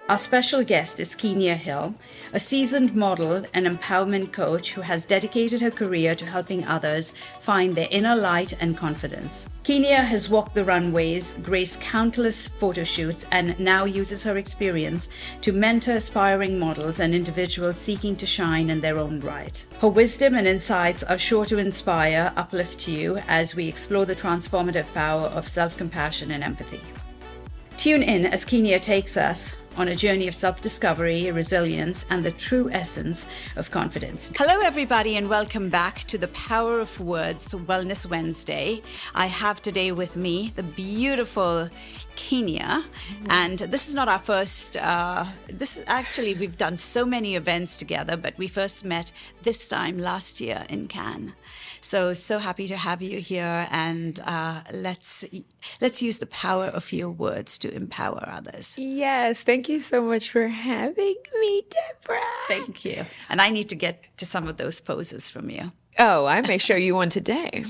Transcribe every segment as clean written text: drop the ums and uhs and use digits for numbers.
Our special guest is Keenyah Hill, a seasoned model and empowerment coach who has dedicated her career to helping others find their inner light and confidence. Keenyah has walked the runways, graced countless photo shoots, and now uses her experience to mentor aspiring models and individuals seeking to shine in their own right. Her wisdom and insights are sure to inspire, uplift you as we explore the transformative power of self-compassion and empathy. Tune in as Keenyah takes us on a journey of self-discovery, resilience, and the true essence of confidence. Hello, everybody, and welcome back to the Power of Words Wellness Wednesday. I have today with me the beautiful Keenyah, and this is not our first, we've done so many events together, but we first met this time last year in Cannes. So happy to have you here, and let's use the power of your words to empower others. Yes, thank you so much for having me, Deborah. Thank you. And I need to get to some of those poses from you. Oh, I may show you one today.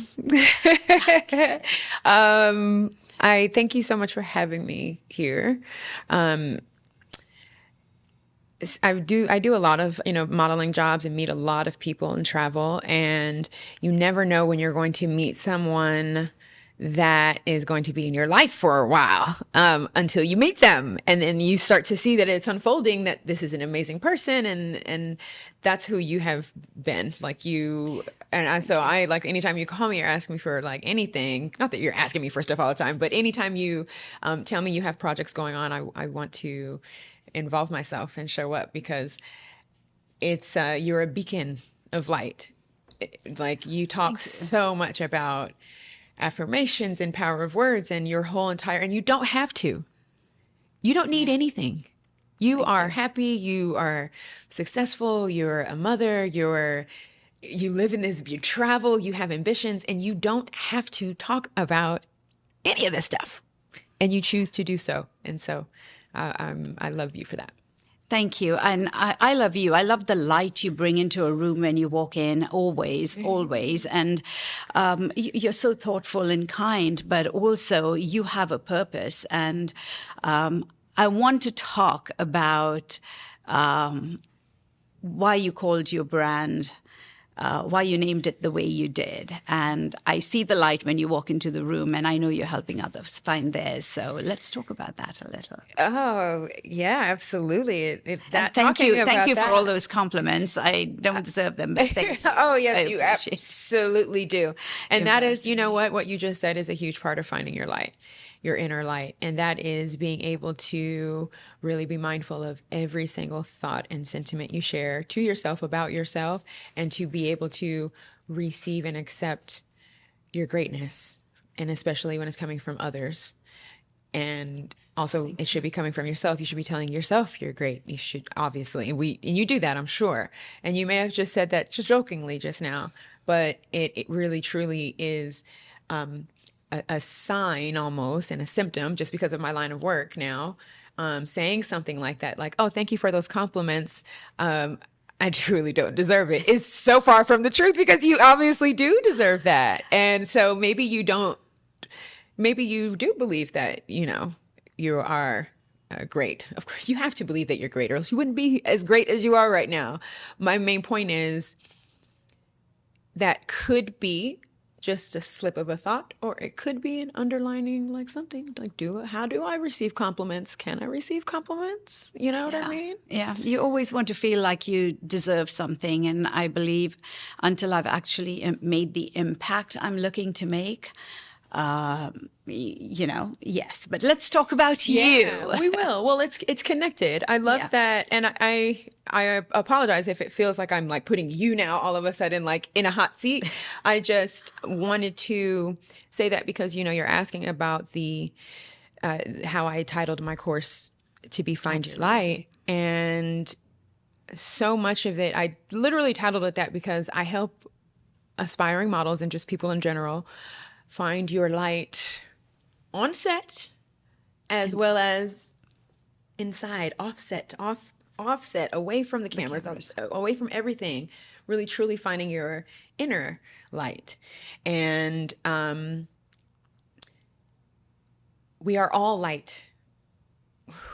I thank you so much for having me here. I do a lot of, modeling jobs and meet a lot of people and travel, and you never know when you're going to meet someone that is going to be in your life for a while, until you meet them. And then you start to see that it's unfolding, that this is an amazing person. And that's who you have been. So anytime you call me or ask me for anything, not that you're asking me for stuff all the time, but anytime you tell me you have projects going on, I want to involve myself and show up, because it's you're a beacon of light. You talk so much about affirmations and power of words, and your whole entire, and you don't have to. You don't need anything. You are happy, you are successful, you're a mother, you live in this, you travel, you have ambitions, and you don't have to talk about any of this stuff. And you choose to do so. And so I love you for that. Thank you. And I love you. I love the light you bring into a room when you walk in, always. And you're so thoughtful and kind, but also you have a purpose. And I want to talk about why you called your brand, why you named it the way you did. And I see the light when you walk into the room, and I know you're helping others find theirs. So let's talk about that a little. Oh, yeah, absolutely. Thank you for all those compliments. I don't deserve them, but thank you. Oh, yes, you absolutely do. And that is, what you just said is a huge part of finding your light, your inner light. And that is being able to really be mindful of every single thought and sentiment you share to yourself about yourself, and to be able to receive and accept your greatness, and especially when it's coming from others. And also, it should be coming from yourself. You should be telling yourself you're great. You should, obviously, and you do that, I'm sure. And you may have just said that just jokingly just now, but it really truly is a sign almost, and a symptom, just because of my line of work now, saying something like that, oh, thank you for those compliments. I truly don't deserve it, is so far from the truth, because you obviously do deserve that. And so maybe you do believe that, you are great. Of course, you have to believe that you're great, or else you wouldn't be as great as you are right now. My main point is that could be just a slip of a thought, or it could be an underlining, something how do I receive compliments? Can I receive compliments? You know what I mean? Yeah. You always want to feel like you deserve something. And I believe until I've actually made the impact I'm looking to make, yes, but let's talk about you. Yeah, we will. Well, it's connected. I love that. And I apologize if it feels like I'm putting you now all of a sudden in a hot seat. I just wanted to say that because, you're asking about the, how I titled my course to be Find Your Light. And so much of it, I literally titled it that because I help aspiring models and just people in general find your light on set, as well as inside, offset, away from the cameras, away from everything, really truly finding your inner light. And we are all light.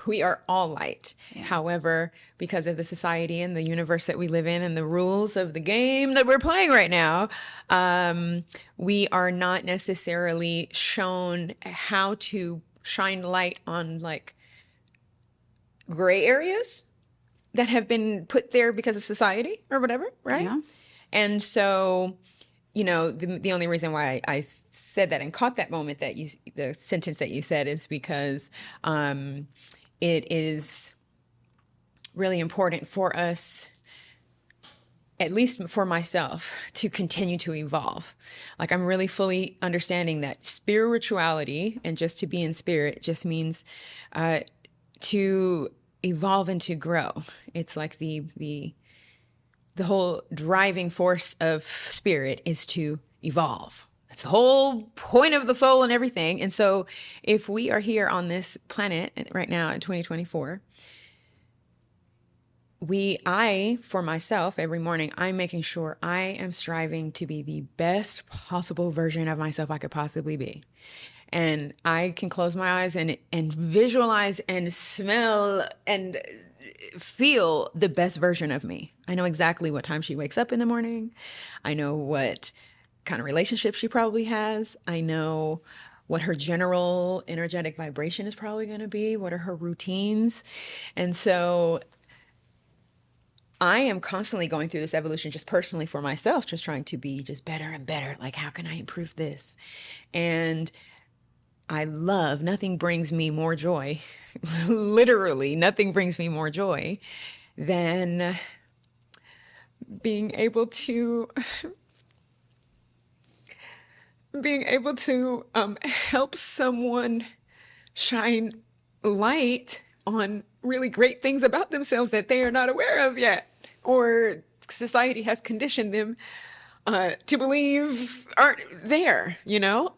We are all light. Yeah. However, because of the society and the universe that we live in and the rules of the game that we're playing right now, we are not necessarily shown how to shine light on like gray areas that have been put there because of society or whatever, right? Yeah. And so, you know, the only reason why I said that and caught that moment that the sentence that you said is because it is really important for us, at least for myself, to continue to evolve. Like I'm really fully understanding that spirituality and just to be in spirit just means to evolve and to grow. It's like the whole driving force of spirit is to evolve. That's the whole point of the soul and everything. And so if we are here on this planet right now in 2024, for myself, every morning, I'm making sure I am striving to be the best possible version of myself I could possibly be. And I can close my eyes and visualize and smell and feel the best version of me. I know exactly what time she wakes up in the morning. I know what kind of relationship she probably has. I know what her general energetic vibration is probably going to be. What are her routines? And so I am constantly going through this evolution just personally for myself, just trying to be just better and better. Like, how can I improve this? And nothing brings me more joy. Literally, nothing brings me more joy than being able to help someone shine light on really great things about themselves that they are not aware of yet, or society has conditioned them to believe aren't there, you know?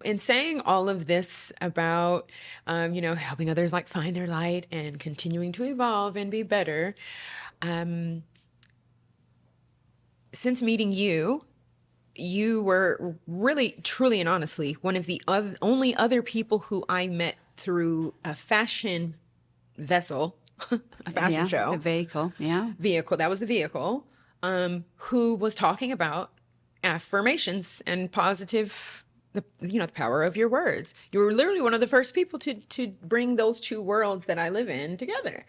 In saying all of this about, helping others like find their light and continuing to evolve and be better, since meeting you, you were really, truly, and honestly one of the only other people who I met through a fashion vessel, a fashion show. The vehicle, Vehicle, that was the vehicle, who was talking about affirmations and positive, the power of your words. You were literally one of the first people to bring those two worlds that I live in together.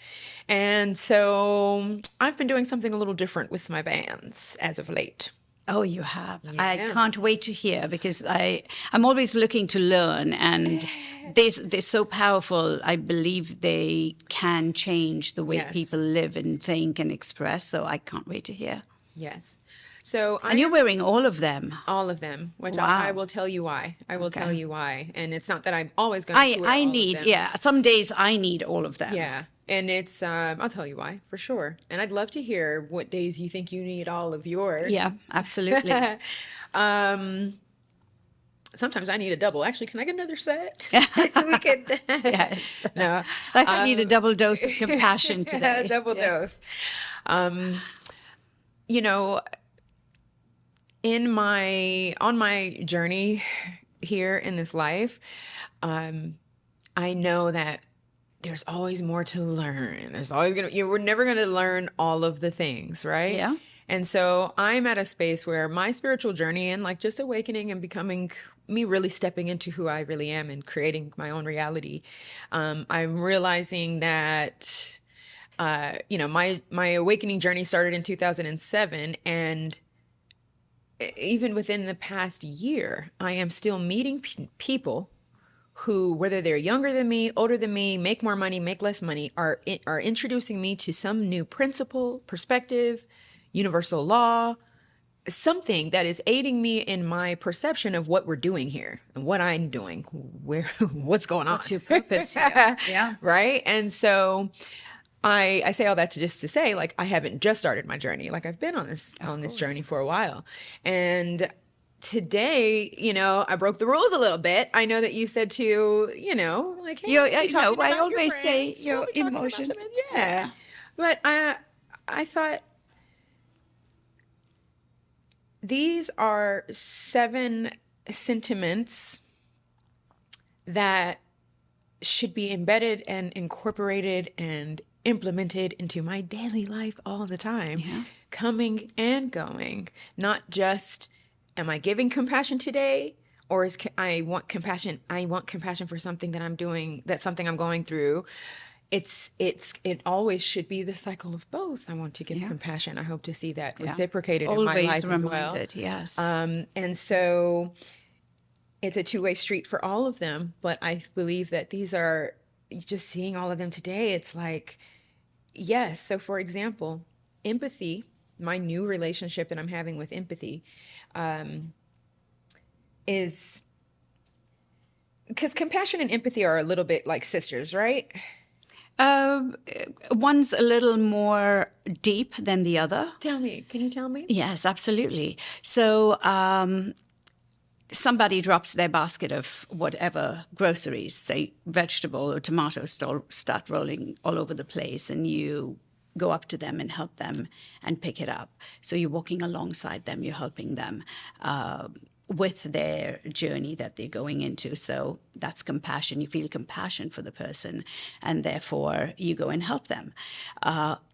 And so I've been doing something a little different with my bands as of late. Oh, you have. Yeah. I can't wait to hear, because I'm always looking to learn, and they're so powerful. I believe they can change the way people live and think and express. So I can't wait to hear. Yes. So and you're wearing all of them. All of them, which Wow. I will tell you why. I will tell you why. And it's not that I'm always going to wear all of them. Some days I need all of them. Yeah. And it's, I'll tell you why, for sure. And I'd love to hear what days you think you need all of yours. Yeah, absolutely. Sometimes I need a double. Actually, can I get another set? So we could. Yes. No. I need a double dose of compassion today. A double dose. On my journey here in this life, I know that there's always more to learn. There's always we're never gonna learn all of the things, right? Yeah. And so I'm at a space where my spiritual journey and like just awakening and becoming me, really stepping into who I really am and creating my own reality. I'm realizing that, my awakening journey started in 2007, and even within the past year, I am still meeting people who, whether they're younger than me, older than me, make more money, make less money, are introducing me to some new principle, perspective, universal law, something that is aiding me in my perception of what we're doing here and what I'm doing, what's going on. What's your purpose? Yeah. Right. And so I say all that to say, like, I haven't just started my journey. Like, I've been on this journey for a while. And today, I broke the rules a little bit. I know that you said to, like, hey, I always say your emotion. emotion. Yeah. But I thought, These are 7 sentiments that should be embedded and incorporated and implemented into my daily life all the time, Yeah. coming and going. Not just, am I giving compassion today? Or I want compassion. I want compassion for something that I'm doing, that's something I'm going through. It always should be the cycle of both. I want to give Yeah. compassion. I hope to see that Yeah. reciprocated in my Always life as well. reminded, yes. And so it's a two-way street for all of them. But I believe that these are, just seeing all of them today, it's like, yes. So for example, empathy, my new relationship that I'm having with empathy, is because compassion and empathy are a little bit like sisters, right? One's a little more deep than the other. Tell me, can you tell me? Yes, absolutely. So somebody drops their basket of whatever groceries, say vegetable or tomatoes, start rolling all over the place, and you go up to them and help them and pick it up. So you're walking alongside them, you're helping them with their journey that they're going into. So that's compassion. You feel compassion for the person, and therefore you go and help them.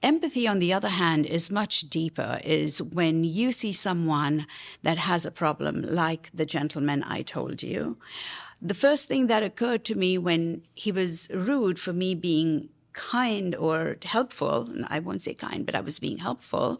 Empathy, on the other hand, is much deeper, is when you see someone that has a problem, like the gentleman I told you. The first thing that occurred to me when he was rude for me being kind or helpful, and I won't say kind, but I was being helpful,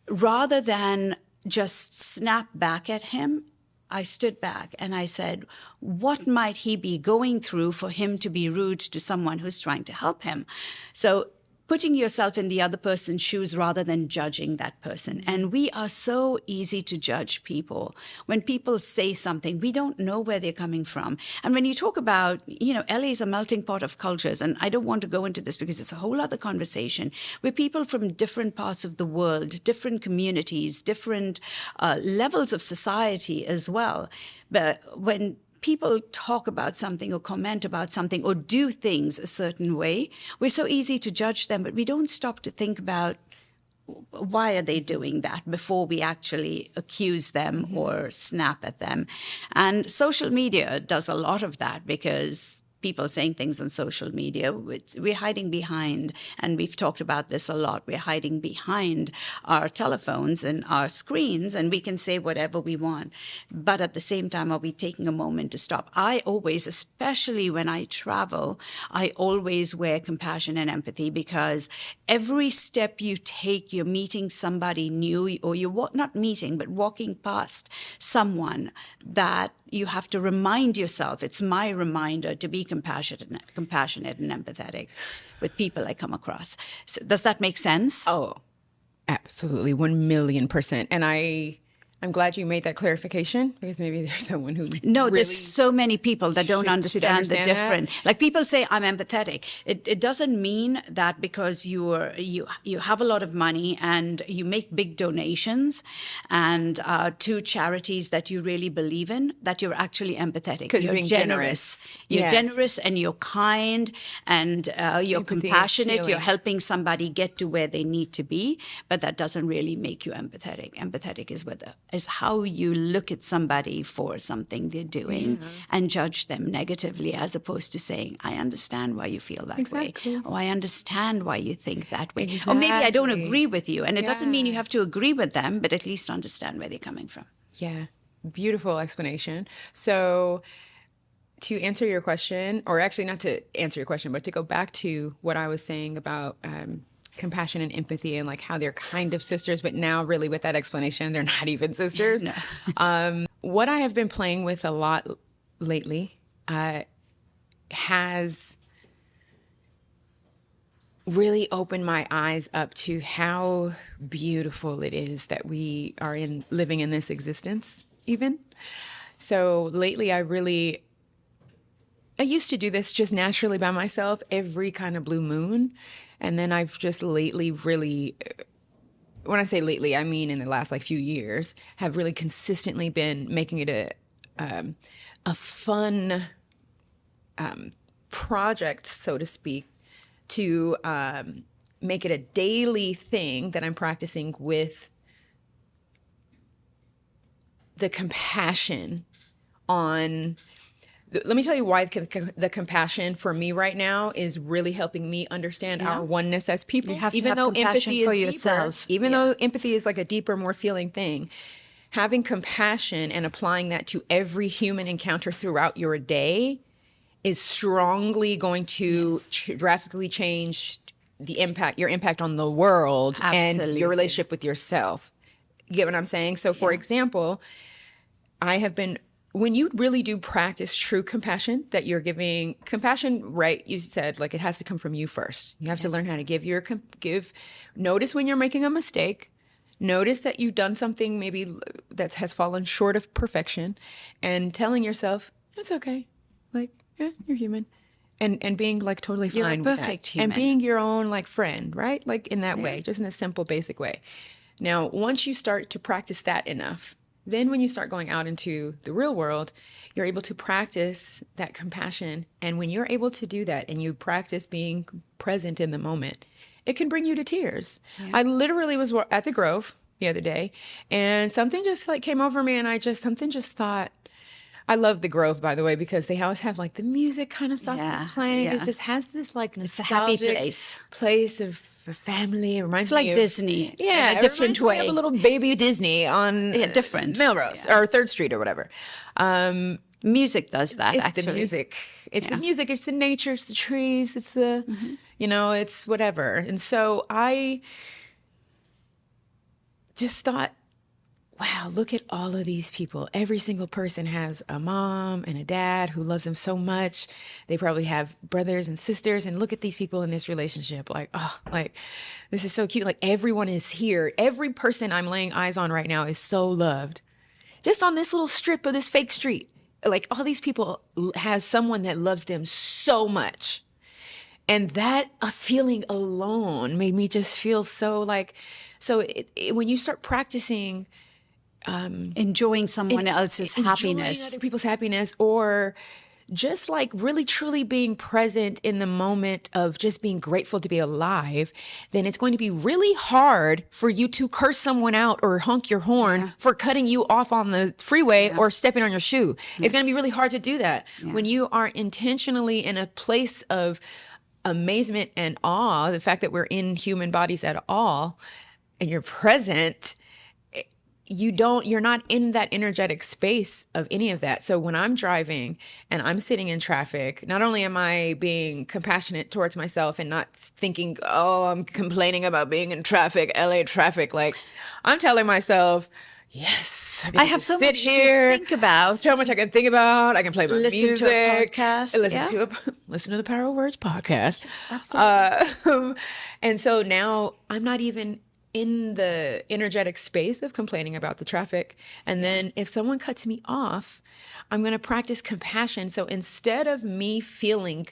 rather than just snap back at him, I stood back and I said, what might he be going through for him to be rude to someone who's trying to help him? So putting yourself in the other person's shoes rather than judging that person. And we are so easy to judge people. When people say something, we don't know where they're coming from. And when you talk about, LA is a melting pot of cultures, and I don't want to go into this because it's a whole other conversation, where people from different parts of the world, different communities, different levels of society as well. But when people talk about something or comment about something or do things a certain way, we're so easy to judge them, but we don't stop to think about why are they doing that before we actually accuse them or snap at them. And social media does a lot of that, because people saying things on social media, we're hiding behind, and we've talked about this a lot, we're hiding behind our telephones and our screens, and we can say whatever we want. But at the same time, are we taking a moment to stop? I always, especially when I travel, I always wear compassion and empathy, because every step you take, you're meeting somebody new, or you're not meeting, but walking past someone that you have to remind yourself. It's my reminder to be compassionate and empathetic with people I come across. So does that make sense? Oh, absolutely. 1,000,000%. And I'm glad you made that clarification, because maybe there's someone who No, really there's so many people that don't should understand the understand that. difference. Like, people say I'm empathetic. It doesn't mean that because you have a lot of money and you make big donations and to charities that you really believe in, that you're actually empathetic. 'Cause You're being generous. You're Yes. generous and you're kind and you're Empathy, compassionate. You're feeling. helping somebody get to where they need to be, but that doesn't really make you empathetic. Empathetic is how you look at somebody for something they're doing and judge them negatively, as opposed to saying, I understand why you feel that Exactly. way. Or I understand why you think that way. Or maybe I don't Exactly. agree with you. And it doesn't mean you Yeah. have to agree with them, but at least understand where they're coming from. Yeah, beautiful explanation. So to answer your question, or actually not to answer your question, but to go back to what I was saying about compassion and empathy, and like how they're kind of sisters, but now really with that explanation, they're not even sisters. No. What I have been playing with a lot lately has really opened my eyes up to how beautiful it is that we are living in this existence even. So lately I used to do this just naturally by myself every kind of blue moon. And then I've just lately really, when I say lately, I mean in the last few years, have really consistently been making it a fun project, so to speak, to make it a daily thing that I'm practicing with the compassion on, let me tell you why the compassion for me right now is really helping me understand our oneness as people. You have to even have though compassion empathy for is yourself. deeper, even though empathy is like a deeper, more feeling thing, having compassion and applying that to every human encounter throughout your day is strongly going to drastically change your impact on the world and your relationship with yourself. You get what I'm saying? So for example, when you really do practice true compassion, that you're giving compassion, right? You said like it has to come from you first. You have to learn how to give. Notice when you're making a mistake. Notice that you've done something maybe that has fallen short of perfection, and telling yourself it's okay. Like, yeah, you're human. And being like totally fine with that. Human. And being your own like friend, right? Like in that way, just in a simple, basic way. Now, once you start to practice that enough, then when you start going out into the real world, you're able to practice that compassion. And when you're able to do that and you practice being present in the moment, it can bring you to tears. I literally was at the Grove the other day, and something just like came over me, and something just thought, I love the Grove, by the way, because they always have like the music kind of stuff playing. It just has this like nostalgic it's a happy place of family. It reminds It's like me of Disney, yeah, in a different way. Of a little baby Disney on different Melrose or 3rd Street or whatever. Music does that. It's actually the music. It's the music. It's the nature. It's the trees. It's the it's whatever. And so I just thought, wow, look at all of these people. Every single person has a mom and a dad who loves them so much. They probably have brothers and sisters. And look at these people in this relationship. Like, oh, like, this is so cute. Like, everyone is here. Every person I'm laying eyes on right now is so loved. Just on this little strip of this fake street. Like, all these people have someone that loves them so much. And that feeling alone made me just feel so like, when you start practicing enjoying someone else's happiness, other people's happiness, or just like really truly being present in the moment of just being grateful to be alive, then it's going to be really hard for you to curse someone out or honk your horn for cutting you off on the freeway or stepping on your shoe. It's going to be really hard to do that when you are intentionally in a place of amazement and awe, the fact that we're in human bodies at all, and you're present. You're not in that energetic space of any of that. So when I'm driving and I'm sitting in traffic, not only am I being compassionate towards myself and not thinking, oh, I'm complaining about being in traffic, LA traffic. Like, I'm telling myself, yes, I have so much to think about. So much I can think about. I can play my music. To a podcast. Listen to the Power of Words podcast. Yes, absolutely. And so now I'm not even in the energetic space of complaining about the traffic. And then if someone cuts me off, I'm going to practice compassion. So instead of me feeling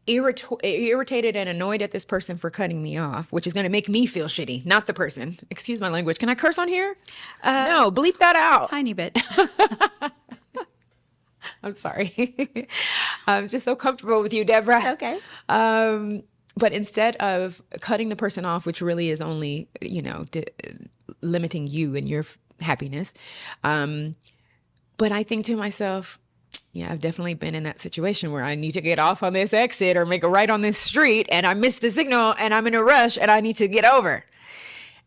irritated and annoyed at this person for cutting me off, which is going to make me feel shitty, not the person. Excuse my language. Can I curse on here? No, bleep that out. Tiny bit. I'm sorry. I was just so comfortable with you, Deborah. Okay. But instead of cutting the person off, which really is only, limiting you and your happiness. But I think to myself, yeah, I've definitely been in that situation where I need to get off on this exit or make a right on this street, and I missed the signal and I'm in a rush and I need to get over.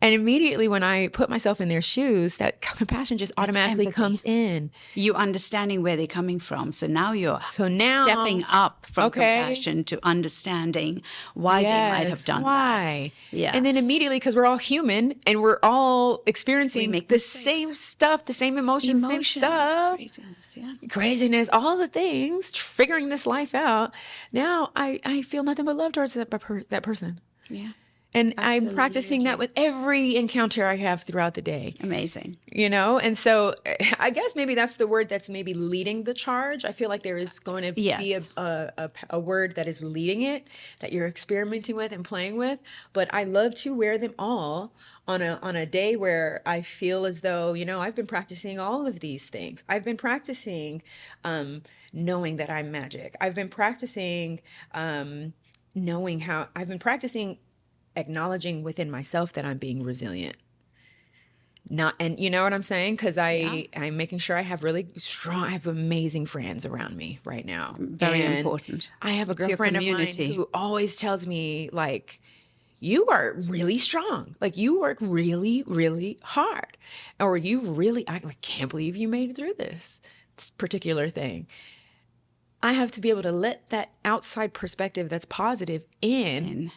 And immediately when I put myself in their shoes, that compassion just automatically comes in. You understanding where they're coming from. So now you're stepping up from compassion to understanding why they might have done that. Yeah. And then immediately, because we're all human and we're all experiencing the same stuff, the same emotions, same stuff. Craziness, all the things, figuring this life out. Now I feel nothing but love towards that person. Yeah. And I'm practicing that with every encounter I have throughout the day. Amazing. And so I guess maybe that's the word that's maybe leading the charge. I feel like there is going to be a word that is leading it, that you're experimenting with and playing with. But I love to wear them all on a day where I feel as though, I've been practicing all of these things. I've been practicing knowing that I'm magic. I've been practicing acknowledging within myself that I'm being resilient. Not, and you know what I'm saying? Because Yeah. I'm making sure I have really strong, I have amazing friends around me right now. Very And important. I have a It's your girlfriend of mine community. who always tells me, like, you are really strong. Like, you work really, really hard. Or you really, I can't believe you made it through this particular thing. I have to be able to let that outside perspective that's positive in And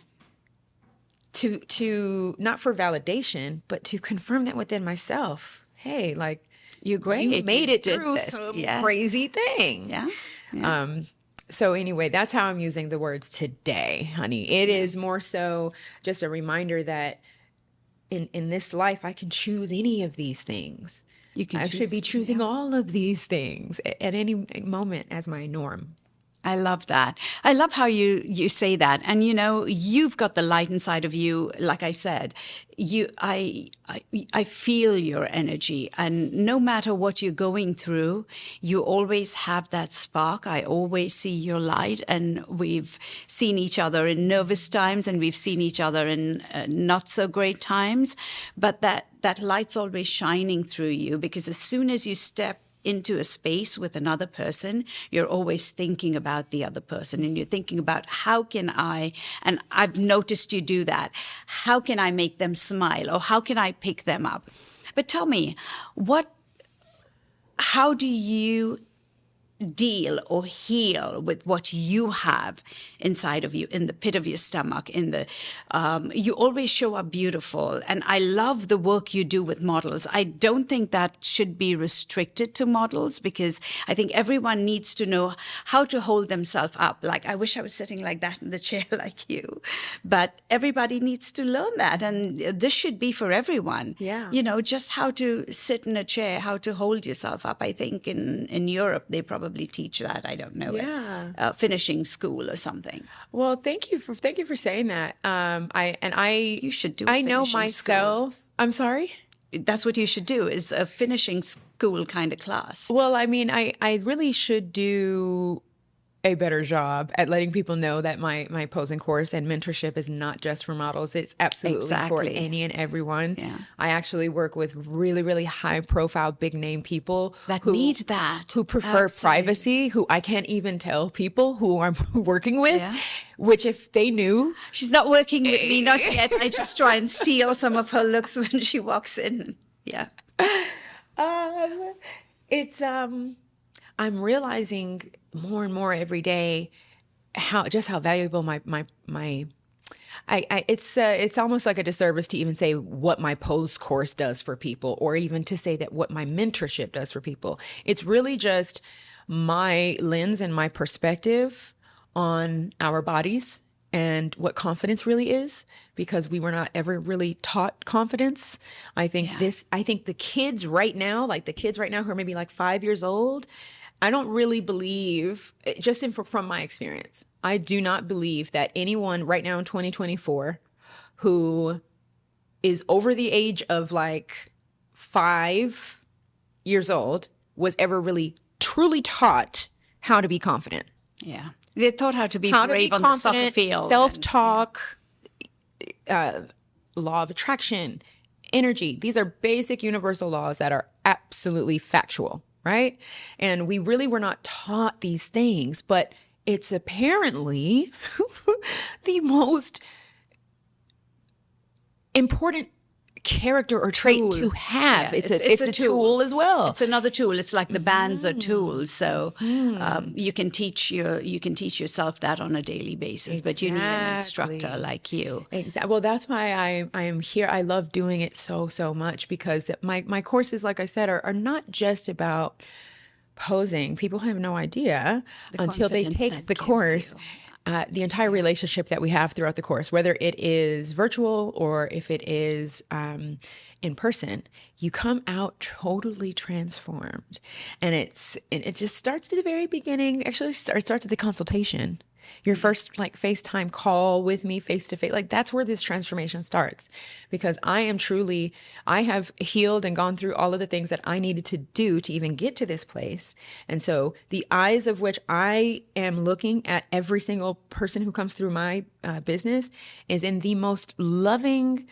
to not for validation, but to confirm that within myself. Hey, like, you're you great. made You it did through this. some Yes. crazy thing. Yeah. Yeah. So anyway, that's how I'm using the words today, honey. It is more so just a reminder that in this life, I can choose any of these things. You can I choose should be to, choosing yeah. all of these things at any moment as my norm. I love that. I love how you say that. And you know, you've got the light inside of you. Like I said, I feel your energy, and no matter what you're going through, you always have that spark. I always see your light, and we've seen each other in nervous times, and we've seen each other in not so great times. But that light's always shining through you, because as soon as you step into a space with another person, you're always thinking about the other person, and you're thinking about how can I, and I've noticed you do that, how can I make them smile, or how can I pick them up? But tell me, how do you deal or heal with what you have inside of you, in the pit of your stomach, you always show up beautiful. And I love the work you do with models. I don't think that should be restricted to models, because I think everyone needs to know how to hold themselves up. Like, I wish I was sitting like that in the chair like you, but everybody needs to learn that. And this should be for everyone. Yeah. You know, just how to sit in a chair, how to hold yourself up. I think in Europe, they probably teach that. I don't know. Yeah. Finishing school or something. Well, thank you for saying that. You should do. I know myself. School. I'm sorry. That's what you should do, is a finishing school kind of class. Well, I mean, I really should do a better job at letting people know that my posing course and mentorship is not just for models. It's absolutely for Exactly. any and everyone. Yeah. I actually work with really, really high profile, big name people That who need that. who prefer Absolutely. privacy, who I can't even tell people who I'm working with, Yeah. which if they knew. She's not working with me, not yet. I just try and steal some of her looks when she walks in. Yeah. It's I'm realizing more and more every day how valuable it's almost like a disservice to even say what my pose course does for people, or even to say that what my mentorship does for people. It's really just my lens and my perspective on our bodies and what confidence really is, because we were not ever really taught confidence. I think the kids right now, who are maybe like 5 years old, I don't really believe, from my experience, I do not believe that anyone right now in 2024 who is over the age of like 5 years old was ever really truly taught how to be confident. Yeah. They taught how to be How brave to be on the soccer confident, field. self-talk, law of attraction, energy. These are basic universal laws that are absolutely factual, right? And we really were not taught these things, but it's apparently the most important character or trait to have. Yeah, It's a tool as well. It's another tool. It's like the bands are tools. So you can teach yourself that on a daily basis. But you need an instructor like you. Exactly. Well, that's why I am here. I love doing it so much, because my courses, like I said, are not just about posing. People have no idea until they confidence take that the gives course. you. The entire relationship that we have throughout the course, whether it is virtual or if it is in person, you come out totally transformed. And it just starts at the very beginning. Actually, it starts at the consultation. Your first like FaceTime call with me face to face, like that's where this transformation starts, because I have healed and gone through all of the things that I needed to do to even get to this place. And so the eyes of which I am looking at every single person who comes through my business is in the most loving,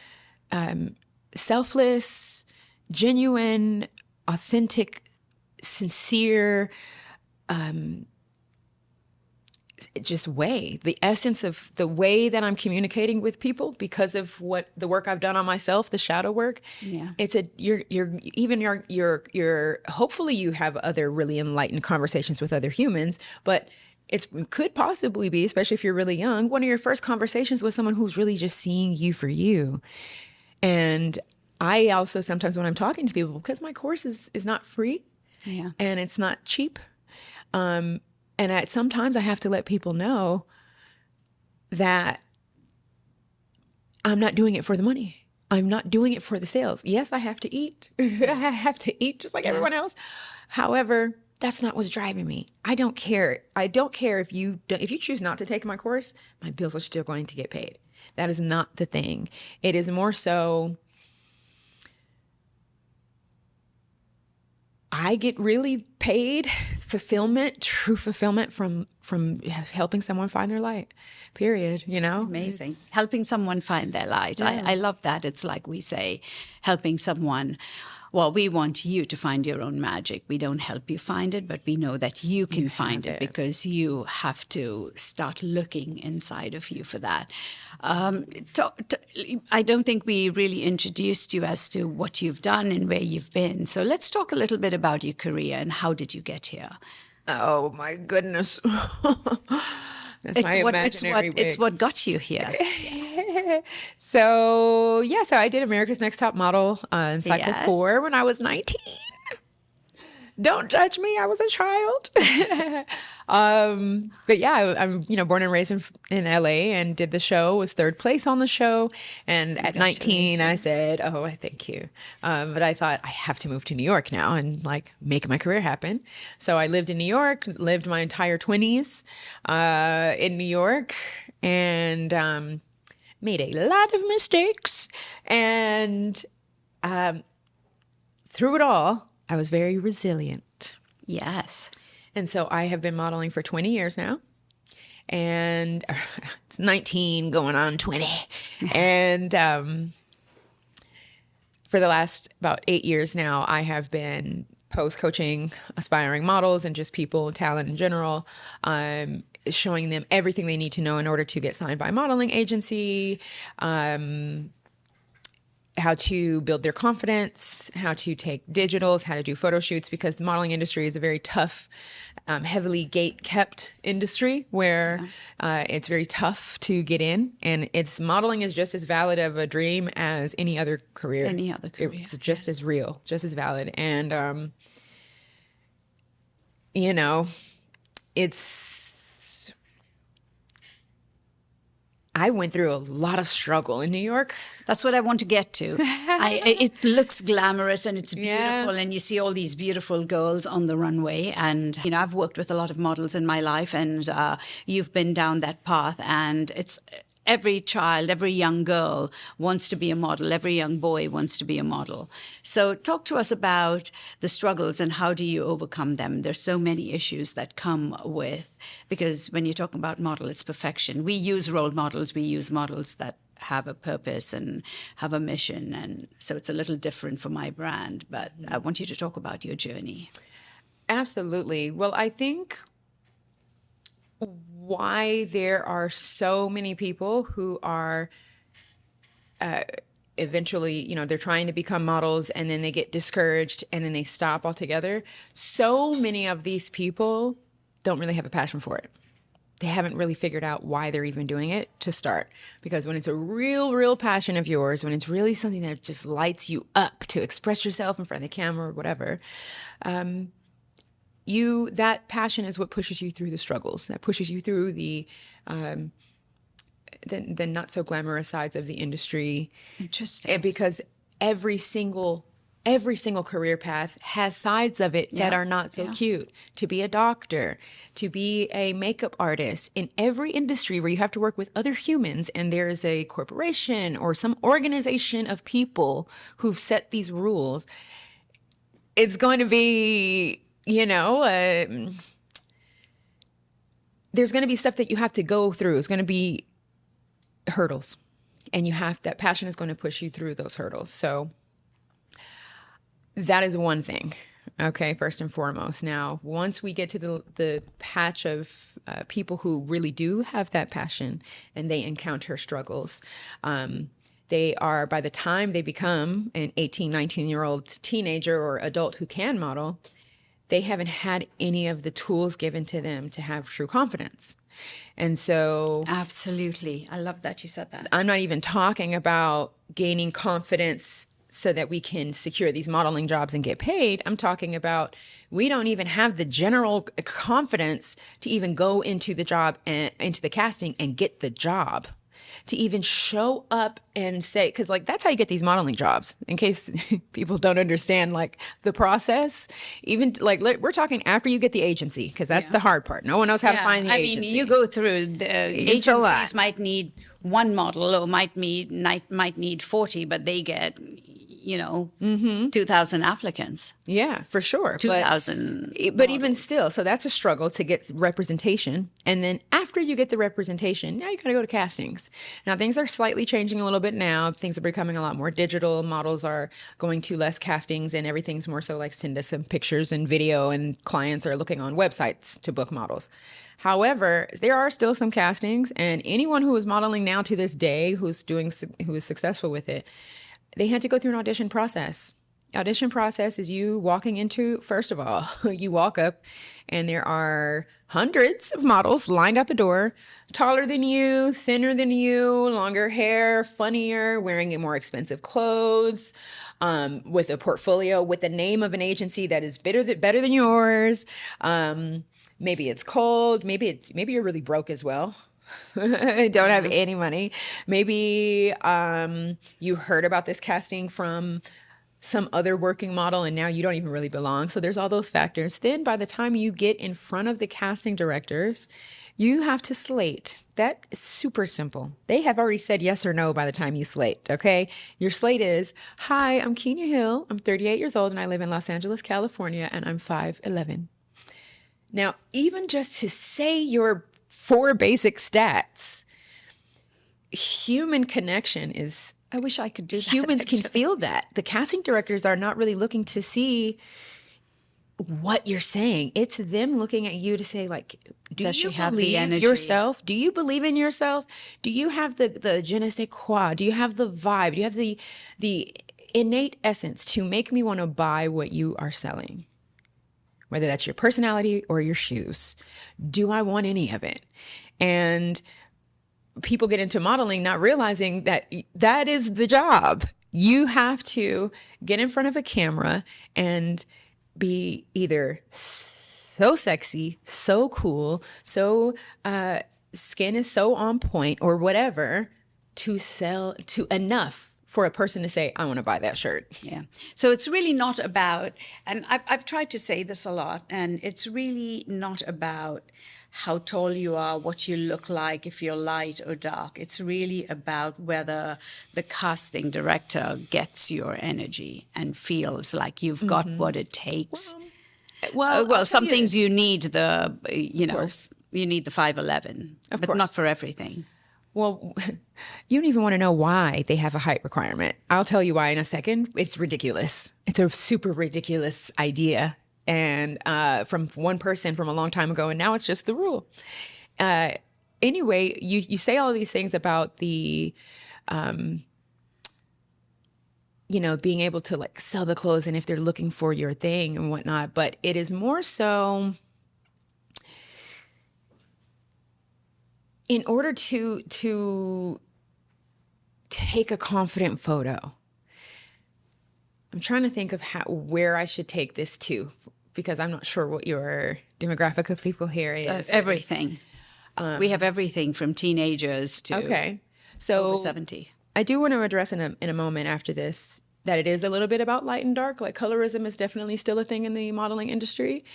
selfless, genuine, authentic, sincere, just way, the essence of the way that I'm communicating with people because of what the work I've done on myself, the shadow work. Yeah. It's you're hopefully you have other really enlightened conversations with other humans, but it could possibly be, especially if you're really young, one of your first conversations with someone who's really just seeing you for you. And I also sometimes when I'm talking to people, because my course is not free, Yeah. and it's not cheap. And sometimes I have to let people know that I'm not doing it for the money. I'm not doing it for the sales. Yes, I have to eat. I have to eat just like everyone else. However, that's not what's driving me. I don't care. I don't care if you choose not to take my course, my bills are still going to get paid. That is not the thing. It is more so I get really paid true fulfillment from helping someone find their light, period, you know? Amazing. Helping someone find their light. Yeah. I love that. It's like we say, helping someone. Well, we want you to find your own magic. We don't help you find it, but we know that you can find it because you have to start looking inside of you for that. I don't think we really introduced you as to what you've done and where you've been. So let's talk a little bit about your career and how did you get here? Oh my goodness. That's It's what got you here. So I did America's Next Top Model in cycle 4 when I was 19. Don't judge me. I was a child. But yeah, I'm born and raised in LA and did the show, was 3rd place on the show. And at 19, I said, oh, I thank you. But I thought I have to move to New York now and like make my career happen. So I lived in New York, lived my entire 20s in New York, and made a lot of mistakes. And through it all, I was very resilient. Yes. And so I have been modeling for 20 years now. And it's 19 going on 20. And for the last about 8 years now, I have been pose coaching aspiring models and just people, talent in general, showing them everything they need to know in order to get signed by a modeling agency, how to build their confidence, how to take digitals, how to do photo shoots, because the modeling industry is a very tough, heavily gate-kept industry where it's very tough to get in. And modeling is just as valid of a dream as any other career. Any other career. It's just as real, just as valid. And, I went through a lot of struggle in New York. That's what I want to get to. It looks glamorous and it's beautiful, and you see all these beautiful girls on the runway. And I've worked with a lot of models in my life, and you've been down that path. And it's every child, every young girl wants to be a model. Every young boy wants to be a model. So talk to us about the struggles and how do you overcome them? There's so many issues that come with, because when you talk about model, it's perfection. We use role models. We use models that have a purpose and have a mission. And so it's a little different for my brand. But I want you to talk about your journey. Absolutely. Well, I think why there are so many people who are eventually, they're trying to become models and then they get discouraged and then they stop altogether. So many of these people don't really have a passion for it. They haven't really figured out why they're even doing it to start. Because when it's a real, real passion of yours, when it's really something that just lights you up to express yourself in front of the camera or whatever, that passion is what pushes you through the struggles. That pushes you through the not so glamorous sides of the industry. Interesting. Because every single career path has sides of it that are not so cute. To be a doctor, to be a makeup artist, in every industry where you have to work with other humans and there's a corporation or some organization of people who've set these rules, it's going to be, there's going to be stuff that you have to go through. It's going to be hurdles, and that passion is going to push you through those hurdles. So That is one thing. Okay, first and foremost. Now, once we get to the patch of people who really do have that passion and they encounter struggles, they are, by the time they become an 18, 19-year-old teenager or adult who can model, they haven't had any of the tools given to them to have true confidence. And so Absolutely. I love that you said that. I'm not even talking about gaining confidence so that we can secure these modeling jobs and get paid. I'm talking about we don't even have the general confidence to even go into the job and into the casting and get the job, to even show up and say, because like that's how you get these modeling jobs, in case people don't understand like the process. Even like we're talking after you get the agency, because that's the hard part. No one knows how to find the agency. I mean, you go through the agencies might need one model or might need 40, but they get 2,000 applicants. Yeah, for sure. 2,000. But even still, so that's a struggle to get representation. And then after you get the representation, now you got to go to castings. Now things are slightly changing a little bit now. Things are becoming a lot more digital. Models are going to less castings and everything's more so like send us some pictures and video, and clients are looking on websites to book models. However, there are still some castings, and anyone who is modeling now to this day who is successful with it, they had to go through an audition process. Audition process is you walking into, first of all, you walk up and there are hundreds of models lined out the door, taller than you, thinner than you, longer hair, funnier, wearing more expensive clothes, with a portfolio with the name of an agency that is better than yours. Maybe it's cold. Maybe you're really broke as well. Don't have any money. Maybe you heard about this casting from some other working model and now you don't even really belong. So there's all those factors. Then by the time you get in front of the casting directors, you have to slate. That is super simple. They have already said yes or no by the time you slate, okay? Your slate is, hi, I'm Keenyah Hill. I'm 38 years old and I live in Los Angeles, California, and I'm 5'11". Now, even just to say your 4 basic stats, human connection is... I wish I could do that. Humans can feel that. The casting directors are not really looking to see what you're saying. It's them looking at you to say, like, Does you she have the believe energy? yourself? Do you believe in yourself? Do you have the je ne sais quoi? Do you have the vibe? Do you have the innate essence to make me want to buy what you are selling? Whether that's your personality or your shoes. Do I want any of it? And people get into modeling not realizing that that is the job. You have to get in front of a camera and be either so sexy, so cool, so skin is so on point or whatever to sell to enough for a person to say, I want to buy that shirt. Yeah. So it's really not about, and I've tried to say this a lot, and it's really not about how tall you are, what you look like, if you're light or dark. It's really about whether the casting director gets your energy and feels like you've got what it takes. Well, some things you need you need the 5'11", but not for everything. Well, you don't even want to know why they have a height requirement. I'll tell you why in a second. It's ridiculous. It's a super ridiculous idea. And from one person from a long time ago, and now it's just the rule. Anyway, you say all these things about the, being able to like sell the clothes and if they're looking for your thing and whatnot, but it is more so in order to take a confident photo. I'm trying to think of where I should take this to, because I'm not sure what your demographic of people here is. Everything. We have everything from teenagers to over 70. I do want to address in a moment after this that it is a little bit about light and dark. Like colorism is definitely still a thing in the modeling industry.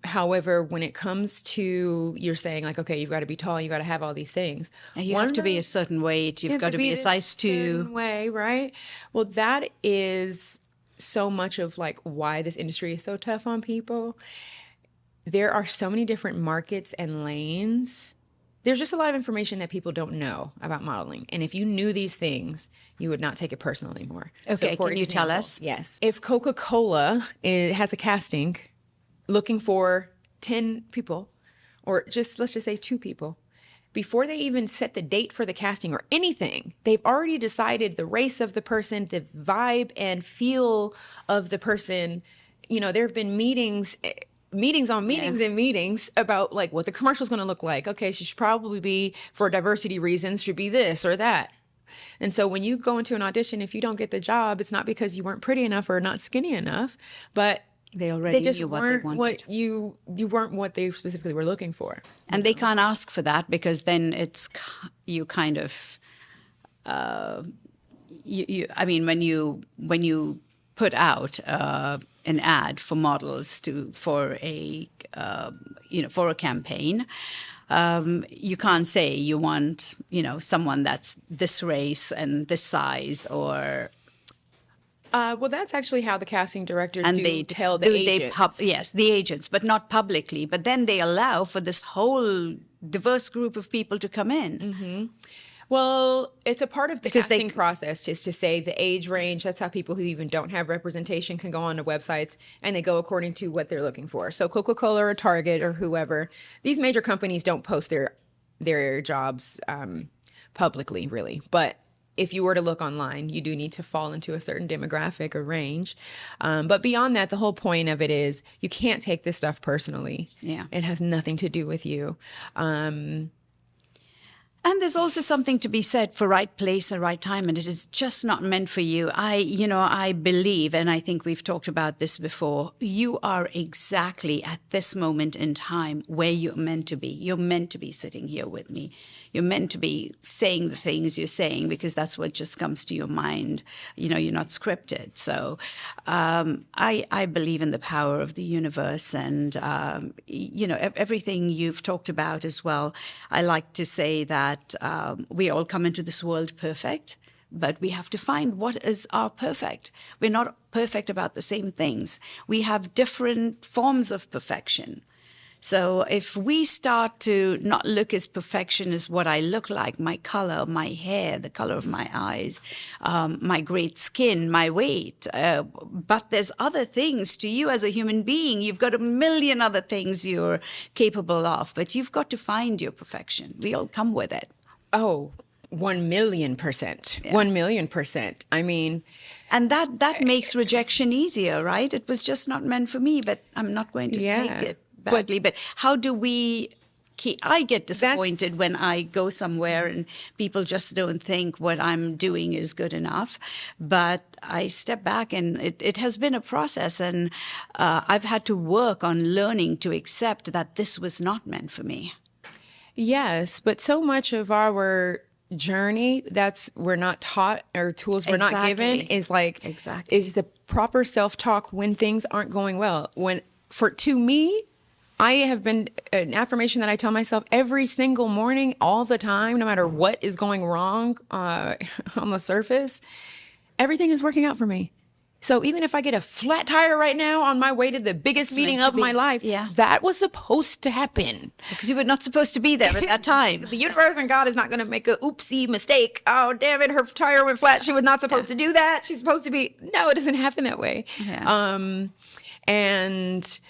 However, when it comes to you're saying like, okay, you've got to be tall, you got to have all these things. And you have to be a certain weight. You've got to be a size 2. Way, right? Well, that is so much of like why this industry is so tough on people. There are so many different markets and lanes there's just a lot of information that people don't know about modeling. And if you knew these things, you would not take it personal anymore. Okay, So can you tell us? Yes. If Coca-Cola has a casting looking for 10 people, or let's just say 2 people, before they even set the date for the casting or anything, they've already decided the race of the person, the vibe and feel of the person. You know, there have been meetings on meetings and meetings about like what the commercial is going to look like. Okay, she should probably be, for diversity reasons, should be this or that. And so when you go into an audition, if you don't get the job, it's not because you weren't pretty enough or not skinny enough, but they just knew what weren't they wanted. you weren't what they specifically were looking for. And they can't ask for that, because then it's you kind of I mean, when you put out an ad for models for a campaign, you can't say you want someone that's this race and this size, or well, that's actually how the casting directors they tell the agents. Yes, the agents, but not publicly. But then they allow for this whole diverse group of people to come in. Mm-hmm. Well, it's a part of the casting process just to say the age range. That's how people who even don't have representation can go on to websites, and they go according to what they're looking for. So Coca-Cola or Target or whoever, these major companies don't post their jobs publicly, really. But if you were to look online, you do need to fall into a certain demographic or range. But beyond that, the whole point of it is you can't take this stuff personally. Yeah. It has nothing to do with you. And there's also something to be said for right place and right time, and it is just not meant for you. I believe, and I think we've talked about this before, you are exactly at this moment in time where you're meant to be. You're meant to be sitting here with me. You're meant to be saying the things you're saying because that's what just comes to your mind. You're not scripted. So I believe in the power of the universe, and, everything you've talked about as well. I like to say that we all come into this world perfect, but we have to find what is our perfect. We're not perfect about the same things. We have different forms of perfection. So if we start to not look as perfection as what I look like, my color, my hair, the color of my eyes, my great skin, my weight, but there's other things to you as a human being. You've got a million other things you're capable of, but you've got to find your perfection. We all come with it. Oh, 1,000,000%. Yeah. 1,000,000%. I mean, and that makes rejection easier, right? It was just not meant for me, but I'm not going to take it badly. But how do we I get disappointed when I go somewhere and people just don't think what I'm doing is good enough. But I step back, and it has been a process, and I've had to work on learning to accept that this was not meant for me. Yes, but so much of our journey we're not taught, or tools we're not given, is is the proper self-talk when things aren't going well. To me, I have been an affirmation that I tell myself every single morning, all the time, no matter what is going wrong on the surface, everything is working out for me. So even if I get a flat tire right now on my way to the biggest meeting of my life, that was supposed to happen. Because you were not supposed to be there at that time. The universe and God is not going to make a oopsie mistake. Oh, damn it, her tire went flat. She was not supposed to do that. She's supposed to be... No, it doesn't happen that way. Yeah. And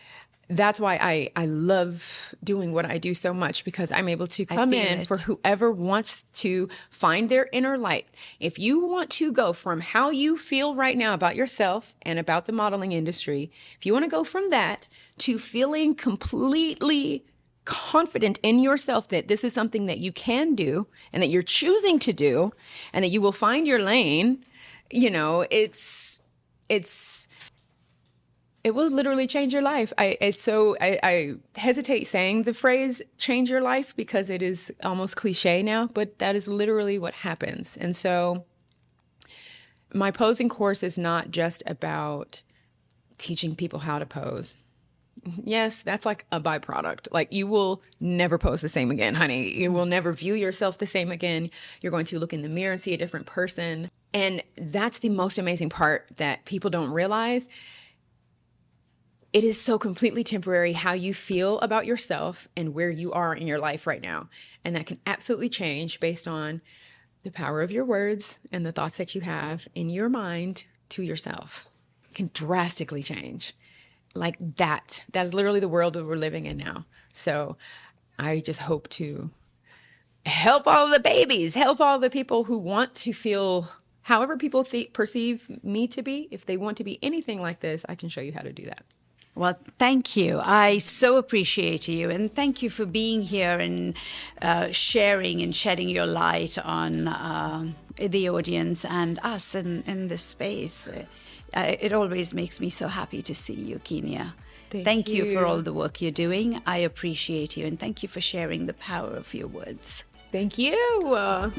that's why I love doing what I do so much, because I'm able to come in for whoever wants to find their inner light. If you want to go from how you feel right now about yourself and about the modeling industry, if you want to go from that to feeling completely confident in yourself that this is something that you can do and that you're choosing to do and that you will find your lane, it will literally change your life. I hesitate saying the phrase change your life because it is almost cliche now, but that is literally what happens. And so my posing course is not just about teaching people how to pose. Yes, that's like a byproduct. Like, you will never pose the same again, honey. You will never view yourself the same again. You're going to look in the mirror and see a different person. And that's the most amazing part that people don't realize. it is so completely temporary how you feel about yourself and where you are in your life right now. And that can absolutely change based on the power of your words and the thoughts that you have in your mind to yourself. It can drastically change. Like that. That is literally the world that we're living in now. So I just hope to help all the babies, help all the people who want to feel however people perceive me to be. If they want to be anything like this, I can show you how to do that. Well, thank you. I so appreciate you. And thank you for being here and sharing and shedding your light on the audience and us in this space. It always makes me so happy to see you, Keenyah. Thank you for all the work you're doing. I appreciate you. And thank you for sharing the power of your words. Thank you.